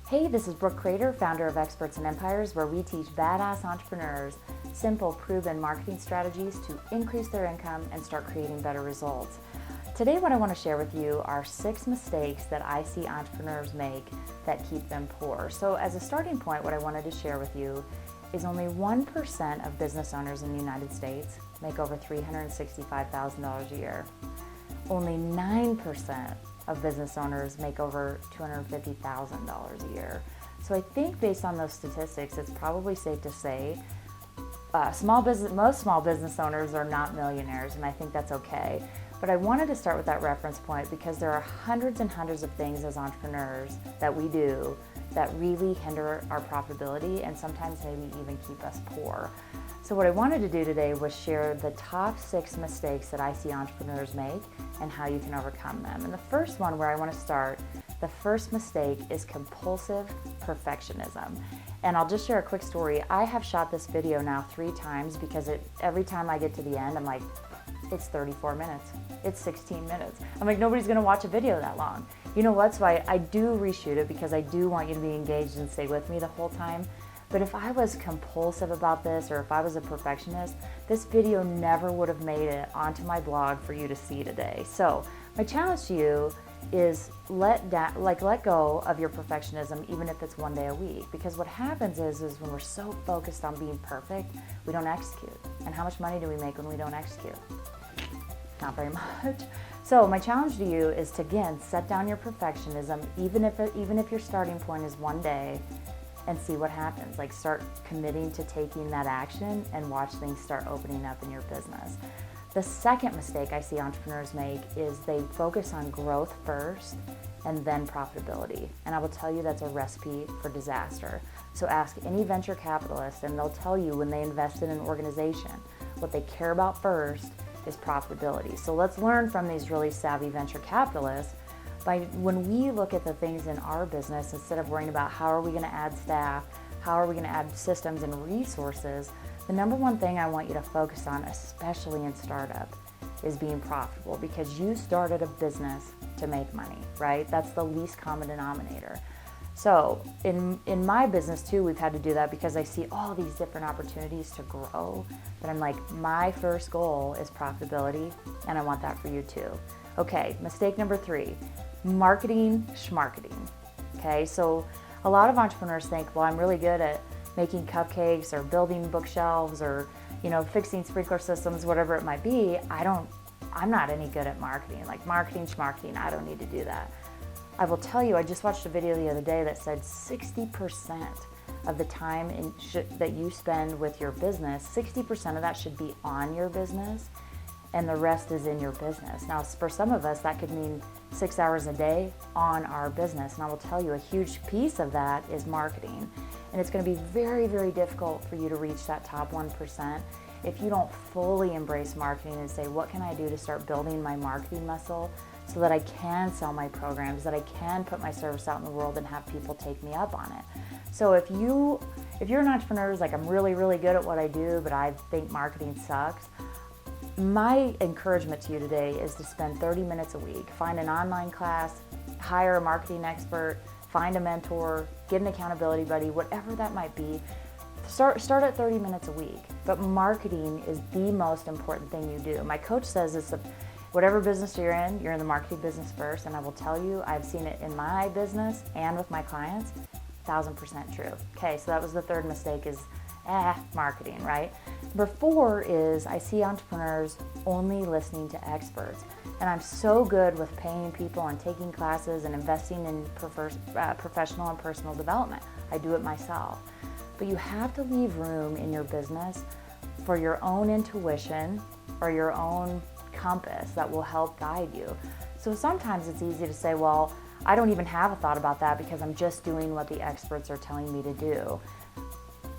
Hey, this is Brooke Crater, founder of Experts in Empires, where we teach badass entrepreneurs simple, proven marketing strategies to increase their income and start creating better results. Today, what I want to share with you are 6 mistakes that I see entrepreneurs make that keep them poor. So as a starting point, what I wanted to share with you is only 1% of business owners in the United States make over $365,000 a year. Only 9% of business owners make over $250,000 a year. So I think based on those statistics, it's probably safe to say most small business owners are not millionaires, and I think that's okay. But I wanted to start with that reference point because there are hundreds and hundreds of things as entrepreneurs that we do that really hinder our profitability and sometimes maybe even keep us poor. So what I wanted to do today was share the top 6 mistakes that I see entrepreneurs make and how you can overcome them. And the first one where I want to start, the first mistake is compulsive perfectionism. And I'll just share a quick story. I have shot this video now 3 times because every time I get to the end, I'm like, it's 34 minutes, it's 16 minutes. I'm like, nobody's gonna watch a video that long. You know what, so I do reshoot it because I do want you to be engaged and stay with me the whole time. But if I was compulsive about this, or if I was a perfectionist, this video never would have made it onto my blog for you to see today. So my challenge to you is let go of your perfectionism, even if it's 1 day a week. Because what happens is when we're so focused on being perfect, we don't execute. And how much money do we make when we don't execute? Not very much. So my challenge to you is to, again, set down your perfectionism, even if your starting point is 1 day, and see what happens. Like, start committing to taking that action and watch things start opening up in your business. The second mistake I see entrepreneurs make is they focus on growth first and then profitability. And I will tell you that's a recipe for disaster. So ask any venture capitalist and they'll tell you when they invest in an organization, what they care about first is profitability. So let's learn from these really savvy venture capitalists. When we look at the things in our business, instead of worrying about how are we going to add staff, how are we going to add systems and resources, the number one thing I want you to focus on, especially in startup, is being profitable, because you started a business to make money, right? That's the least common denominator. So in my business too, we've had to do that because I see all these different opportunities to grow. But I'm like, my first goal is profitability, and I want that for you too. Okay, mistake number 3, marketing schmarketing. Okay, so a lot of entrepreneurs think, well, I'm really good at making cupcakes or building bookshelves or, fixing sprinkler systems, whatever it might be. I'm not any good at marketing, like marketing schmarketing. I don't need to do that. I will tell you, I just watched a video the other day that said 60% of the time that you spend with your business, 60% of that should be on your business, and the rest is in your business. Now, for some of us, that could mean 6 hours a day on our business. And I will tell you, a huge piece of that is marketing. And it's going to be very, very difficult for you to reach that top 1% if you don't fully embrace marketing and say, what can I do to start building my marketing muscle so that I can sell my programs, that I can put my service out in the world and have people take me up on it. So if you're an entrepreneur who's like, I'm really, really good at what I do, but I think marketing sucks, my encouragement to you today is to spend 30 minutes a week. Find an online class, hire a marketing expert, find a mentor, get an accountability buddy, whatever that might be. Start at 30 minutes a week. But marketing is the most important thing you do. My coach says whatever business you're in the marketing business first. And I will tell you, I've seen it in my business and with my clients, 1000% true. Okay, so that was the third mistake is marketing, right? Number 4 is I see entrepreneurs only listening to experts. And I'm so good with paying people and taking classes and investing in professional and personal development. I do it myself. But you have to leave room in your business for your own intuition or your own compass that will help guide you. So sometimes it's easy to say, well, I don't even have a thought about that because I'm just doing what the experts are telling me to do.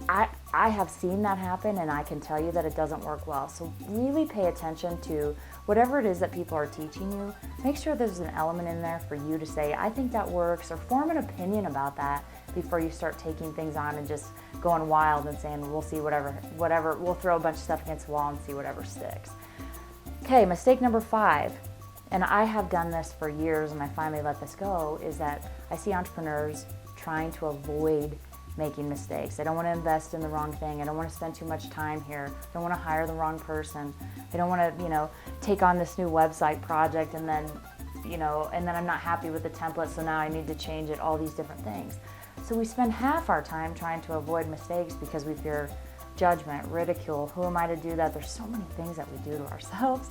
I have seen that happen, and I can tell you that it doesn't work well. So really pay attention to whatever it is that people are teaching you. Make sure there's an element in there for you to say, I think that works, or form an opinion about that before you start taking things on and just going wild and saying, we'll see whatever, we'll throw a bunch of stuff against the wall and see whatever sticks. Okay, mistake number 5. and I have done this for years and I finally let this go, is that I see entrepreneurs trying to avoid making mistakes. I don't want to invest in the wrong thing. I don't want to spend too much time here. I don't want to hire the wrong person. I don't want to, take on this new website project and then, and then I'm not happy with the template, so now I need to change it, all these different things. So we spend half our time trying to avoid mistakes because we fear judgment, ridicule. Who am I to do that? There's so many things that we do to ourselves.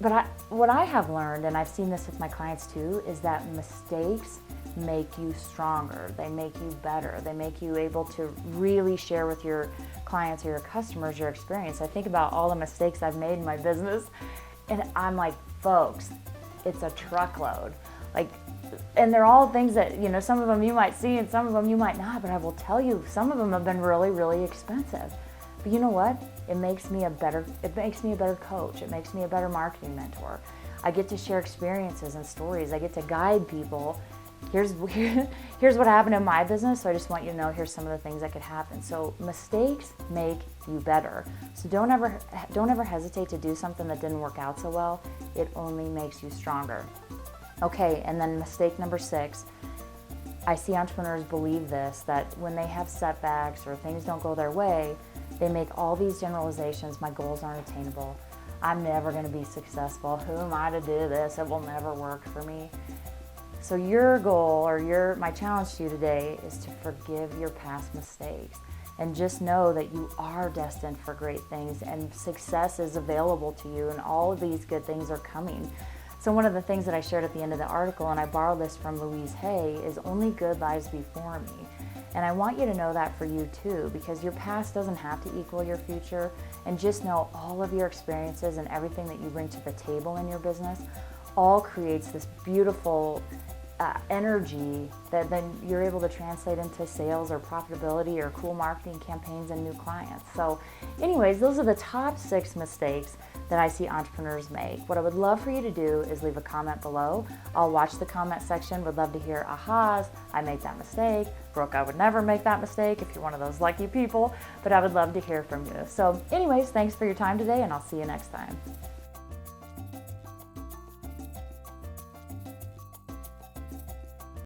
But what I have learned, and I've seen this with my clients too, is that mistakes make you stronger. They make you better. They make you able to really share with your clients or your customers your experience. I think about all the mistakes I've made in my business, and I'm like, folks, it's a truckload. And they're all things that, some of them you might see and some of them you might not, but I will tell you, some of them have been really, really expensive. But you know what? It makes me a better coach. It makes me a better marketing mentor. I get to share experiences and stories. I get to guide people. Here's what happened in my business, so I just want you to know here's some of the things that could happen. So mistakes make you better. So don't ever hesitate to do something that didn't work out so well. It only makes you stronger. Okay, and then mistake number 6. I see entrepreneurs believe this, that when they have setbacks or things don't go their way, they make all these generalizations. My goals aren't attainable. I'm never going to be successful. Who am I to do this? It will never work for me. So your goal, or my challenge to you today, is to forgive your past mistakes and just know that you are destined for great things and success is available to you and all of these good things are coming. So one of the things that I shared at the end of the article, and I borrowed this from Louise Hay, is only good lies before me. And I want you to know that for you too, because your past doesn't have to equal your future. And just know all of your experiences and everything that you bring to the table in your business all creates this beautiful energy that then you're able to translate into sales or profitability or cool marketing campaigns and new clients. So anyways, those are the top 6 mistakes that I see entrepreneurs make. What I would love for you to do is leave a comment below. I'll watch the comment section. Would love to hear ahas. I made that mistake. Brooke, I would never make that mistake if you're one of those lucky people, but I would love to hear from you. So anyways, thanks for your time today, and I'll see you next time.